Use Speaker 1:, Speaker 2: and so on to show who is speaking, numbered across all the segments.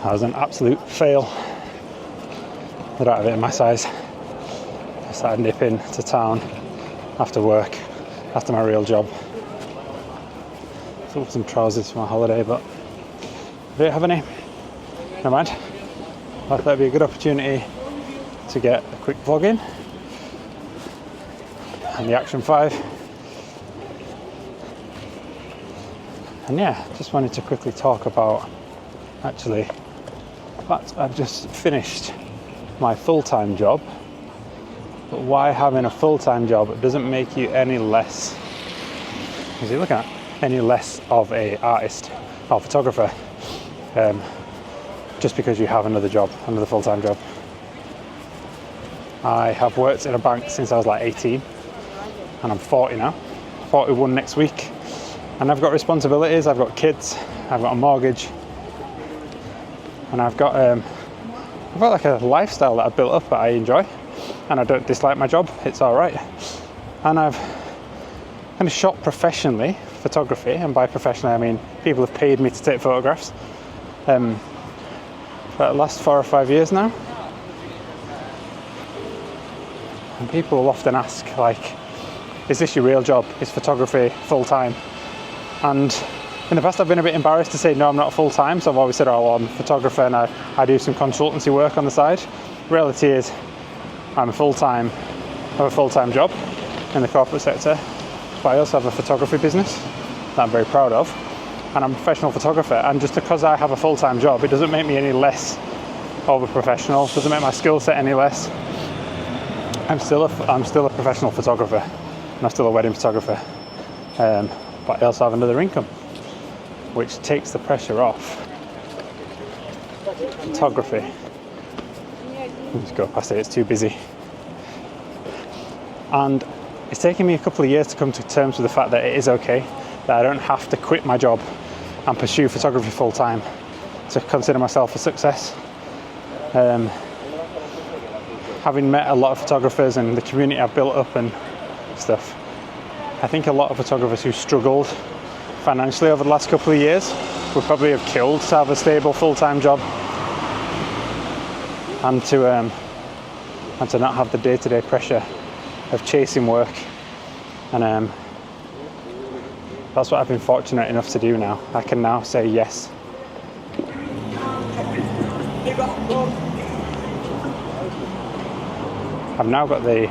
Speaker 1: I was an absolute fail. I don't have it in my size. I started nipping to town after work, after my real job. I thought some trousers for my holiday, but I don't have any. Never mind. I thought that'd be a good opportunity to get a quick vlog in and the Action 5. And yeah, just wanted to quickly talk about actually the fact I've just finished my full-time job. But why having a full-time job doesn't make you any less, as you look at, any less of a artist or photographer, just because you have another job, another full-time job. I have worked in a bank since I was like 18, and I'm 40 now, 41 next week. And I've got responsibilities, I've got kids, I've got a mortgage, and I've got like a lifestyle that I've built up that I enjoy, and I don't dislike my job, it's all right. And I've kind of shot professionally, photography, and by professionally I mean people have paid me to take photographs for the last 4 or 5 years now. And people will often ask, like, is this your real job? Is photography full-time? And in the past I've been a bit embarrassed to say no, I'm not full-time, so I've always said, oh, I'm a photographer and I do some consultancy work on the side. Reality is I have a full-time job in the corporate sector, but I also have a photography business that I'm very proud of, and I'm a professional photographer. And just because I have a full-time job, it doesn't make me any less of a professional, doesn't make my skill set any less. I'm still a professional photographer, and I'm still a wedding photographer. But I also have another income, which takes the pressure off photography. Just go past it, it's too busy. And it's taken me a couple of years to come to terms with the fact that it is okay, that I don't have to quit my job and pursue photography full time to consider myself a success. Having met a lot of photographers and the community I've built up and stuff, I think a lot of photographers who struggled financially over the last couple of years would probably have killed to have a stable full-time job and to not have the day-to-day pressure of chasing work. And that's what I've been fortunate enough to do now. I can now say yes. I've now got the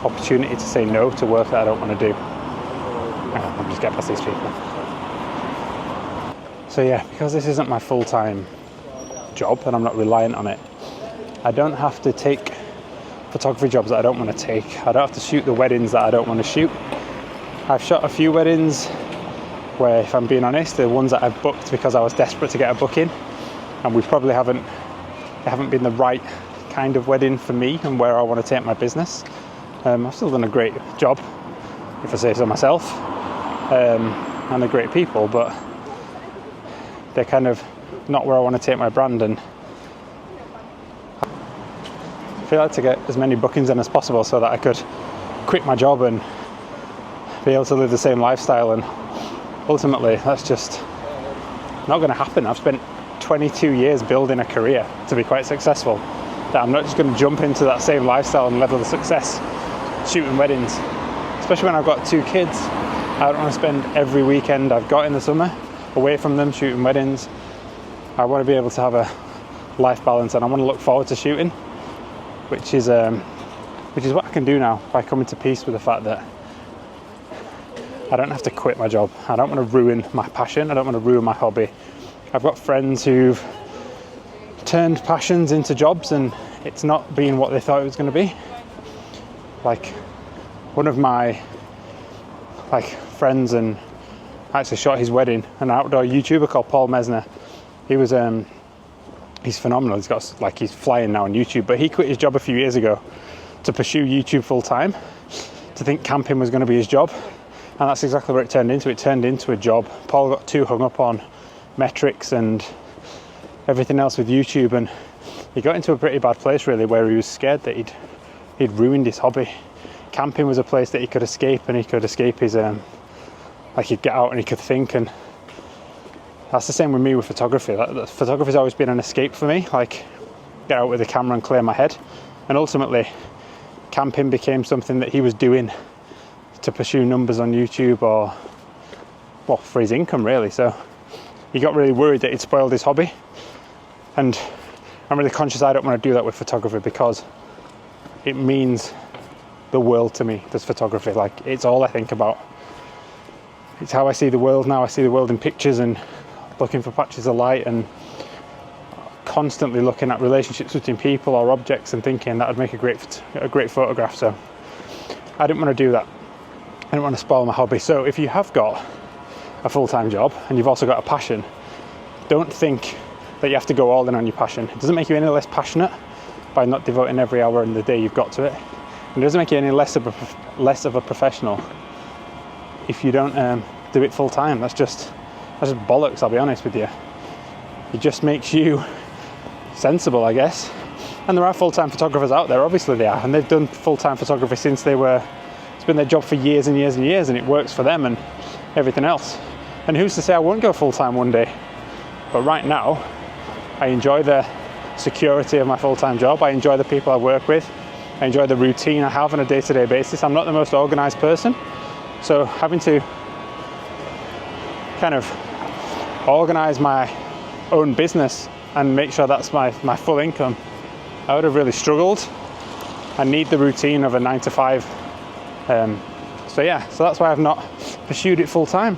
Speaker 1: opportunity to say no to work that I don't want to do. I'll just get past these people. So yeah, because this isn't my full-time job and I'm not reliant on it, I don't have to take photography jobs that I don't want to take. I don't have to shoot the weddings that I don't want to shoot. I've shot a few weddings where, if I'm being honest, the ones that I've booked because I was desperate to get a booking, and we probably haven't been the right kind of wedding for me and where I want to take my business. I've still done a great job, if I say so myself, and they're great people, but they're kind of not where I want to take my brand. And I feel like to get as many bookings in as possible so that I could quit my job and be able to live the same lifestyle. And ultimately that's just not going to happen. I've spent 22 years building a career to be quite successful, that I'm not just going to jump into that same lifestyle and level of success shooting weddings, especially when I've got 2 kids. I don't want to spend every weekend I've got in the summer away from them shooting weddings. I want to be able to have a life balance, and I want to look forward to shooting, which is what I can do now by coming to peace with the fact that I don't have to quit my job. I don't want to ruin my passion. I don't want to ruin my hobby. I've got friends who've turned passions into jobs and it's not been what they thought it was going to be. Like, one of my friends, and I actually shot his wedding, an outdoor YouTuber called Paul Mesner. He was he's phenomenal. He's flying now on YouTube, but he quit his job a few years ago to pursue YouTube full time, to think camping was going to be his job, and that's exactly what it turned into. It turned into a job. Paul got too hung up on metrics and everything else with YouTube, and he got into a pretty bad place really, where he was scared that he'd ruined his hobby. Camping was a place that he could escape, and he could escape his he'd get out and he could think, and that's the same with me with photography. Photography's always been an escape for me, like get out with a camera and clear my head. And ultimately, camping became something that he was doing to pursue numbers on YouTube, or well, for his income really. So he got really worried that he'd spoiled his hobby, and I'm really conscious I don't want to do that with photography, because it means the world to me, this photography. Like, it's all I think about. It's how I see the world now. I see the world in pictures and looking for patches of light, and constantly looking at relationships between people or objects and thinking that would make a great photograph. So I didn't want to do that. I didn't want to spoil my hobby. So if you have got a full-time job and you've also got a passion, don't think that you have to go all in on your passion. It doesn't make you any less passionate by not devoting every hour in the day you've got to it. And it doesn't make you any less of a professional if you don't do it full-time. That's just bollocks, I'll be honest with you. It just makes you sensible, I guess. And there are full-time photographers out there, obviously they are, and they've done full-time photography since it's been their job for years and years and years, and it works for them and everything else. And who's to say I won't go full-time one day? But right now, I enjoy the security of my full-time job. I enjoy the people I work with. I enjoy the routine I have on a day-to-day basis. I'm not the most organized person, so having to kind of organize my own business and make sure that's my full income, I would have really struggled. I need the routine of a 9 to 5. So that's why I've not pursued it full time.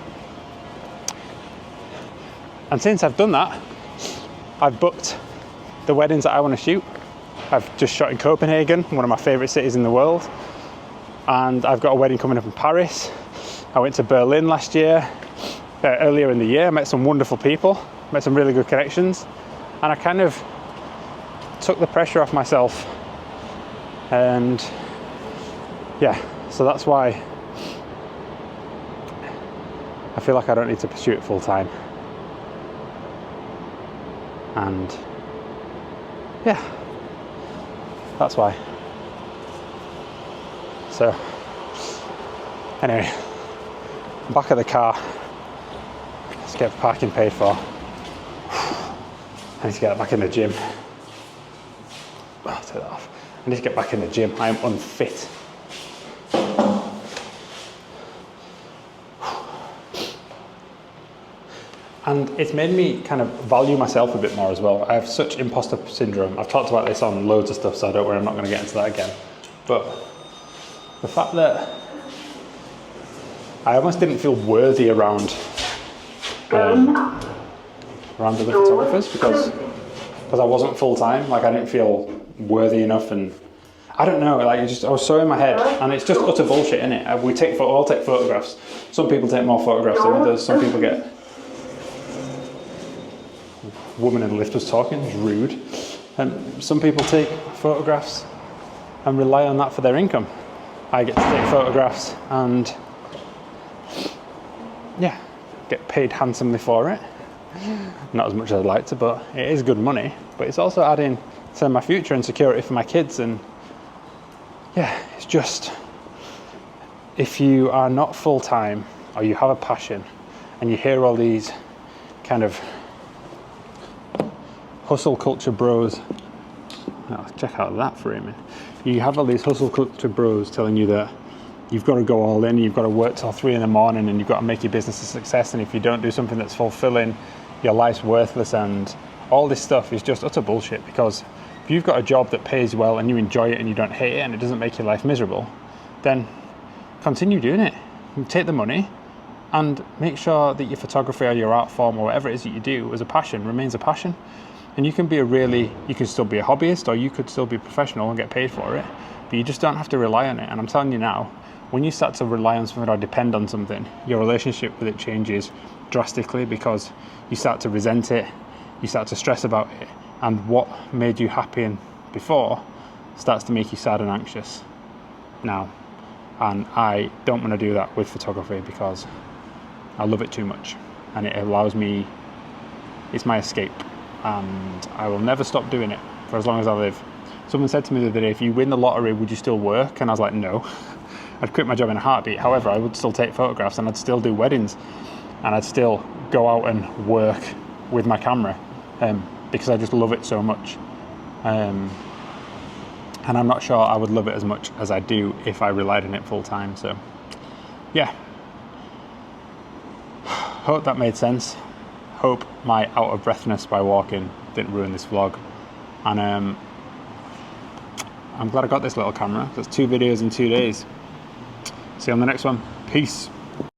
Speaker 1: And since I've done that, I've booked the weddings that I want to shoot. I've just shot in Copenhagen, one of my favorite cities in the world. And I've got a wedding coming up in Paris. I went to Berlin last year, earlier in the year. I met some wonderful people, met some really good connections. And I kind of took the pressure off myself. And so that's why I feel like I don't need to pursue it full time. And that's why. So anyway, I'm back at the car. Let's get parking paid for. I need to get back in the gym. I'll take that off. I need to get back in the gym. I am unfit. And it's made me kind of value myself a bit more as well. I have such imposter syndrome. I've talked about this on loads of stuff, so don't worry, I'm not going to get into that again. But the fact that I almost didn't feel worthy around other photographers because I wasn't full time. Like, I didn't feel worthy enough, and I don't know. Like, I was so in my head, and it's just utter bullshit, innit? We all take photographs. Some people take more photographs than others. Some people get. Woman in the lift was talking, it was rude. And some people take photographs and rely on that for their income. I get to take photographs and get paid handsomely for it. Not as much as I'd like to, but it is good money. But it's also adding to my future and security for my kids. And it's just, if you are not full-time or you have a passion and you hear all these kind of hustle culture bros, check out that framing. You have all these hustle culture bros telling you that you've got to go all in, you've got to work till 3 a.m, and you've got to make your business a success, and if you don't do something that's fulfilling, your life's worthless, and all this stuff is just utter bullshit. Because if you've got a job that pays well and you enjoy it and you don't hate it and it doesn't make your life miserable, then continue doing it. Take the money and make sure that your photography or your art form or whatever it is that you do as a passion remains a passion. And you can still be a hobbyist, or you could still be professional and get paid for it, but you just don't have to rely on it. And I'm telling you now, when you start to rely on something or depend on something, your relationship with it changes drastically, because you start to resent it, you start to stress about it, and what made you happy before starts to make you sad and anxious now. And I don't want to do that with photography, because I love it too much, and it allows me, it's my escape. And I will never stop doing it for as long as I live. Someone said to me the other day, if you win the lottery, would you still work? And I was like, no. I'd quit my job in a heartbeat. However, I would still take photographs and I'd still do weddings. and I'd still go out and work with my camera because I just love it so much. And I'm not sure I would love it as much as I do if I relied on it full time. So yeah, hope that made sense. Hope my out of breathness by walking didn't ruin this vlog. And I'm glad I got this little camera. That's 2 videos in 2 days. See you on the next one. Peace.